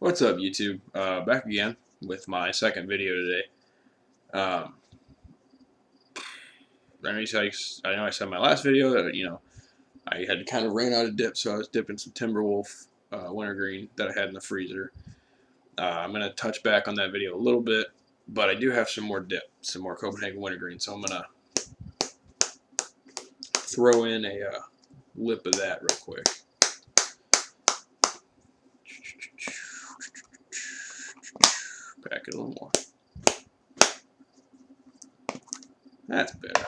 What's up, YouTube? Back again with my second video today. Um, I know I said in my last video that I had kind of ran out of dip, so I was dipping some Timberwolf wintergreen that I had in the freezer. I'm gonna touch back on that video a little bit, but I do have some more dip, some more Copenhagen wintergreen, so I'm gonna throw in a lip of that real quick. Pack it a little more. That's better.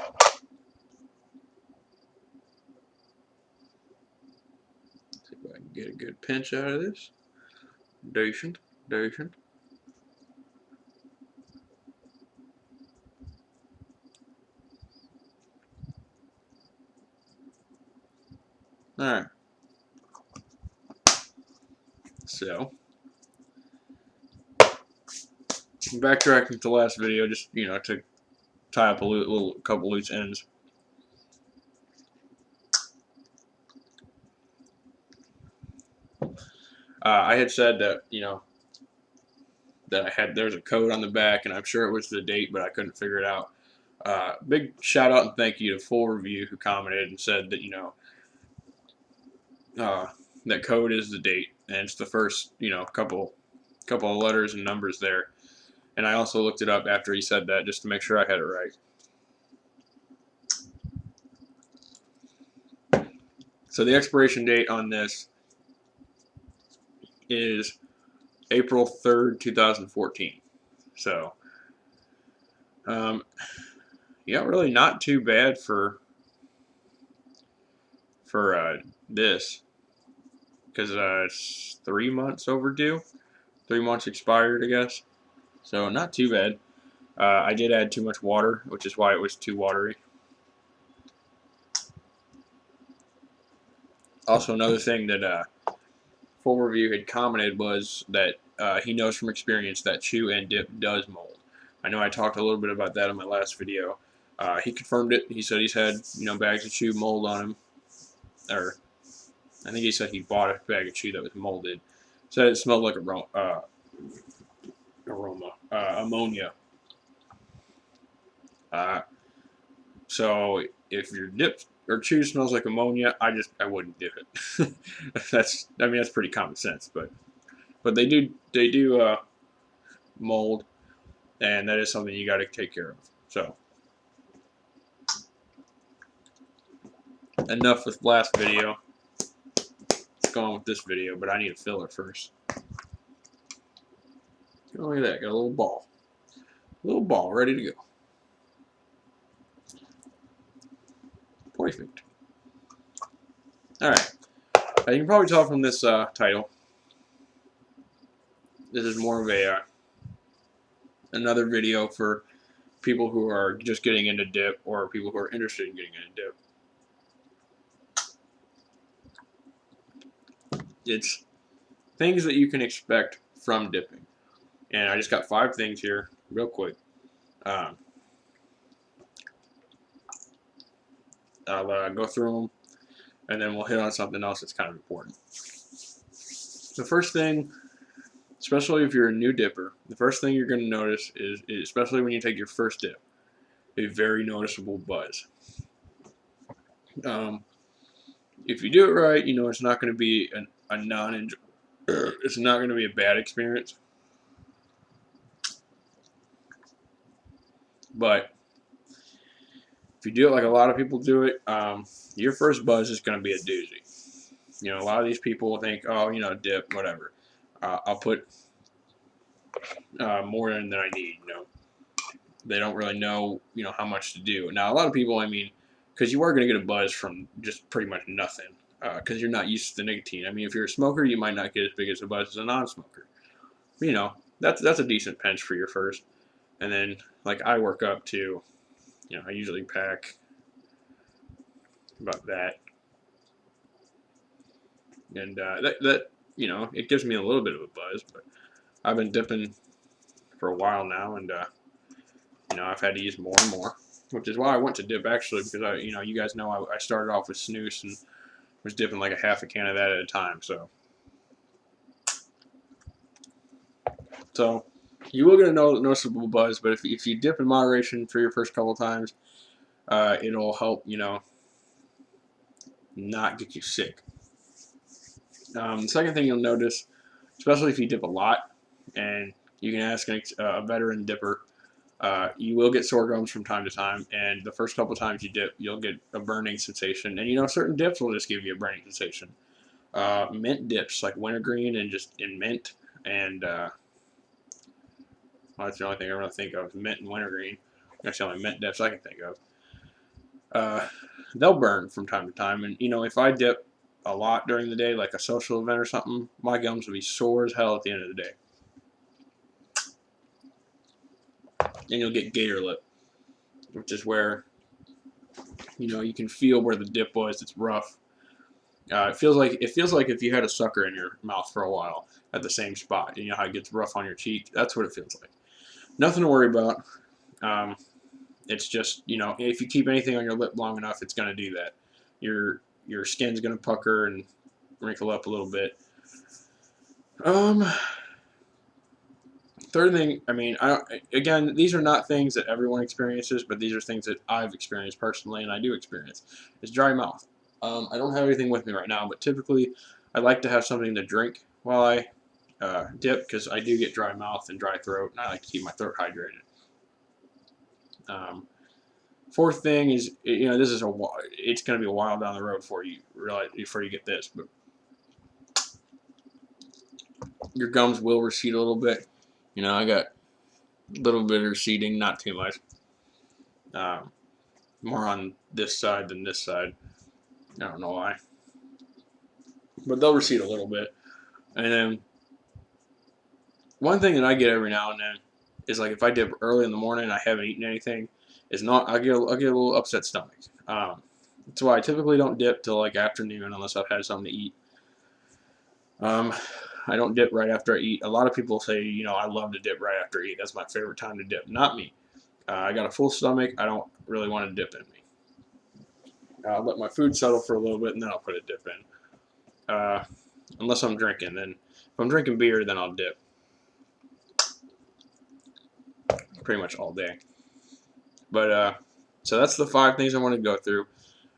See if I can get a good pinch out of this. Decent. Alright. So, backtracking to the last video, just, to tie up a couple loose ends. I had said that, there's a code on the back, and I'm sure it was the date, but I couldn't figure it out. Big shout out and thank you to Full Review, who commented and said that, that code is the date, and it's the first, couple of letters and numbers there. And I also looked it up after he said that just to make sure I had it right. So the expiration date on this is April 3rd, 2014. So, yeah, really not too bad for this, because it's 3 months overdue, 3 months expired, I guess. So not too bad. I did add too much water, which is why it was too watery. Also, another thing that Full Review had commented was that he knows from experience that chew and dip does mold. I know I talked a little bit about that in my last video. He confirmed it. He said he's had bags of chew mold on him, or I think he said he bought a bag of chew that was molded. Said it smelled like ammonia. So if your dip or chew smells like ammonia, I wouldn't dip it. That's pretty common sense, but they do mold, and that is something you got to take care of. So enough with last video. Let's go on with this video, but I need a filler first. Oh, look at that! Got a little ball ready to go. Perfect. Alright, you can probably tell from this title, this is more of another video for people who are just getting into dip, or people who are interested in getting into dip. It's things that you can expect from dipping. And I just got 5 things here, real quick. I'll go through them, and then we'll hit on something else that's kind of important. The first thing, especially if you're a new dipper, the first thing you're going to notice is, especially when you take your first dip, a very noticeable buzz. If you do it right, it's not going to be it's not going to be a bad experience. But if you do it like a lot of people do it, your first buzz is going to be a doozy. A lot of these people think, oh, dip, whatever. I'll put more in than I need. They don't really know, how much to do. Now, a lot of people, because you are going to get a buzz from just pretty much nothing, because you're not used to the nicotine. If you're a smoker, you might not get as big as a buzz as a non-smoker. That's a decent pinch for your first. And then, like, I work up to, I usually pack about that. And that it gives me a little bit of a buzz, but I've been dipping for a while now, and I've had to use more and more, which is why I went to dip, actually, because you guys know I started off with snus and was dipping like a half a can of that at a time. So So you will get a noticeable buzz, but if you dip in moderation for your first couple times, it'll help, not get you sick. The second thing you'll notice, especially if you dip a lot, and you can ask a veteran dipper, you will get sore gums from time to time, and the first couple times you dip, you'll get a burning sensation, and certain dips will just give you a burning sensation. Mint dips like wintergreen and just in mint, and well, that's the only thing I really think of, mint and wintergreen. That's the only mint dips I can think of. They'll burn from time to time, and if I dip a lot during the day, like a social event or something, my gums will be sore as hell at the end of the day. And you'll get gator lip, which is where you can feel where the dip was. It's rough. It feels like if you had a sucker in your mouth for a while at the same spot. You know how it gets rough on your cheek. That's what it feels like. Nothing to worry about. It's just if you keep anything on your lip long enough, it's going to do that. Your skin's going to pucker and wrinkle up a little bit. Third thing, again, these are not things that everyone experiences, but these are things that I've experienced personally, and I do experience. It's dry mouth. I don't have anything with me right now, but typically I like to have something to drink while I dip, because I do get dry mouth and dry throat, and I like to keep my throat hydrated. Fourth thing is, it's going to be a while down the road before you get this, but your gums will recede a little bit. I got a little bit of receding, not too much. More on this side than this side. I don't know why. But they'll recede a little bit. And then one thing that I get every now and then is, like, if I dip early in the morning and I haven't eaten anything, I'll get a little upset stomach. That's why I typically don't dip till like afternoon unless I've had something to eat. I don't dip right after I eat. A lot of people say, I love to dip right after I eat. That's my favorite time to dip. Not me. I got a full stomach. I don't really want to dip in me. I'll let my food settle for a little bit, and then I'll put a dip in. Unless I'm drinking. Then if I'm drinking beer, then I'll dip. Pretty much all day. But so that's the 5 things I want to go through.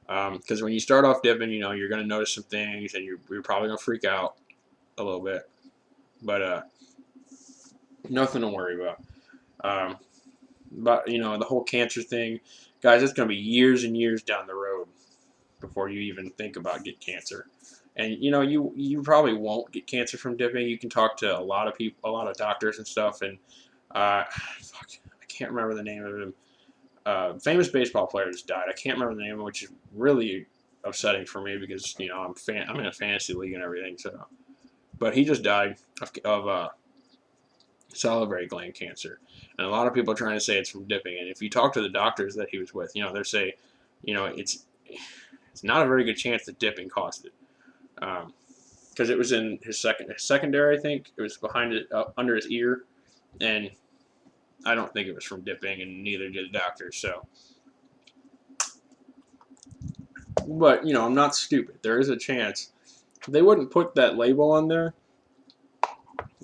Because when you start off dipping, you're going to notice some things, and you're probably going to freak out a little bit. But nothing to worry about. But the whole cancer thing, guys, it's going to be years and years down the road before you even think about getting cancer. And you probably won't get cancer from dipping. You can talk to a lot of people, a lot of doctors and stuff, and I can't remember the name of him. Famous baseball player just died. I can't remember the name, which is really upsetting for me because I'm in a fantasy league and everything. So, but he just died of salivary gland cancer, and a lot of people are trying to say it's from dipping. And if you talk to the doctors that he was with, they say, it's not a very good chance that dipping caused it, because it was in his secondary. I think it was behind it, under his ear, and I don't think it was from dipping, and neither did the doctors. So, but I'm not stupid. There is a chance. They wouldn't put that label on there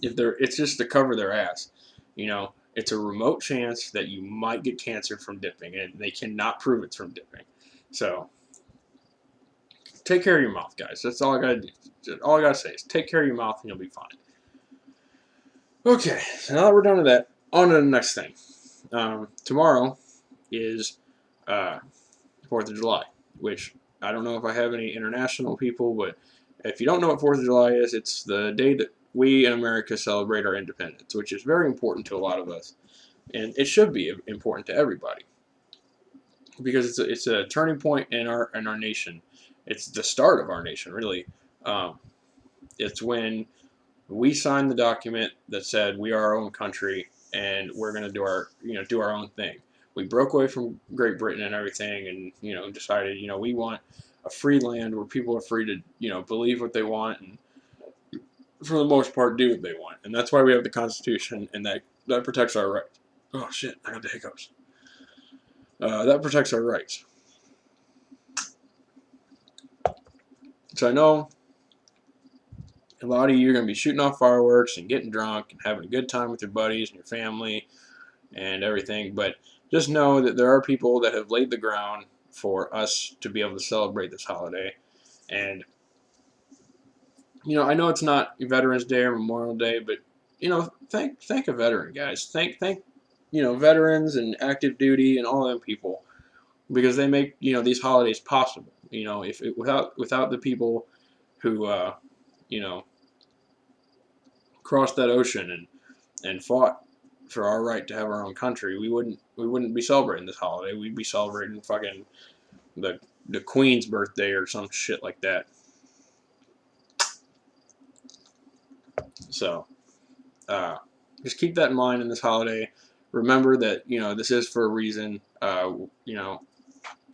if it's just to cover their ass. It's a remote chance that you might get cancer from dipping, and they cannot prove it's from dipping. So, take care of your mouth, guys. That's all I gotta do. All I gotta say is take care of your mouth, and you'll be fine. Okay, so now that we're done with that, on to the next thing. Tomorrow is 4th of July, which I don't know if I have any international people, but if you don't know what 4th of July is, it's the day that we in America celebrate our independence, which is very important to a lot of us, and it should be important to everybody because it's a turning point in our nation. It's the start of our nation, really. It's when we signed the document that said we are our own country and we're going to do our own thing. We broke away from Great Britain and everything, and decided we want a free land where people are free to believe what they want and for the most part do what they want. And that's why we have the Constitution, and that protects our rights. Oh shit, I got the hiccups. That protects our rights. So I know a lot of you are going to be shooting off fireworks and getting drunk and having a good time with your buddies and your family and everything. But just know that there are people that have laid the ground for us to be able to celebrate this holiday. And, I know it's not Veterans Day or Memorial Day, but, thank a veteran, guys. Thank, veterans and active duty and all them people, because they make, these holidays possible. If without the people who, you know, crossed that ocean and fought for our right to have our own country, we wouldn't be celebrating this holiday. We'd be celebrating fucking the Queen's birthday or some shit like that. So, just keep that in mind in this holiday. Remember that this is for a reason. And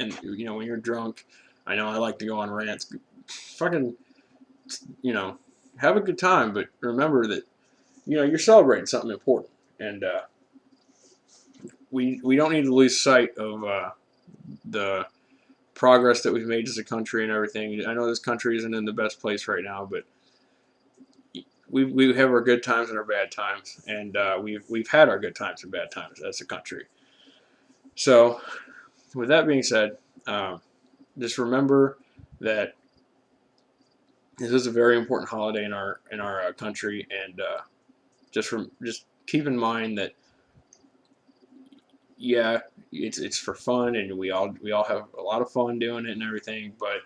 when you're drunk, I know I like to go on rants. Fucking, have a good time, but remember that you're celebrating something important, and we don't need to lose sight of the progress that we've made as a country and everything. I know this country isn't in the best place right now, but we have our good times and our bad times, and we've had our good times and bad times as a country. So, with that being said, just remember that this is a very important holiday in our country, and just keep in mind that it's for fun, and we all have a lot of fun doing it and everything. But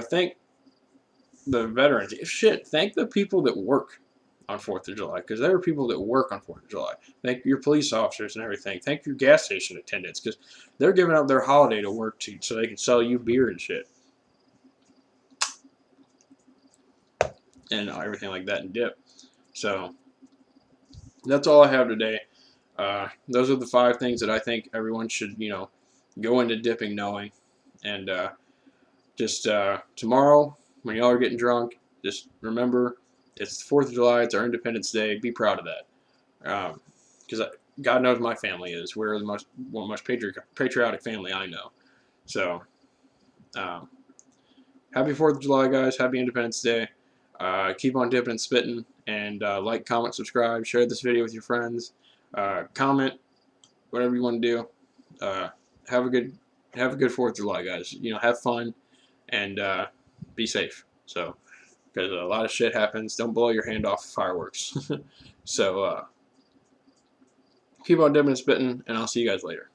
thank the veterans. Thank the people that work on 4th of July, because there are people that work on 4th of July. Thank your police officers and everything. Thank your gas station attendants, because they're giving up their holiday to work so they can sell you beer and shit. And everything like that and dip. So that's all I have today. Those are the 5 things that I think everyone should, go into dipping knowing. And just tomorrow, when y'all are getting drunk, just remember it's the 4th of July. It's our Independence Day. Be proud of that. Because God knows my family is. We're the most patriotic family I know. So happy 4th of July, guys. Happy Independence Day. Keep on dipping and spitting, and like, comment, subscribe, share this video with your friends, comment, whatever you want to do. Have a good 4th of July, guys. Have fun, and be safe. So, because a lot of shit happens, don't blow your hand off fireworks. So, keep on dipping and spitting, and I'll see you guys later.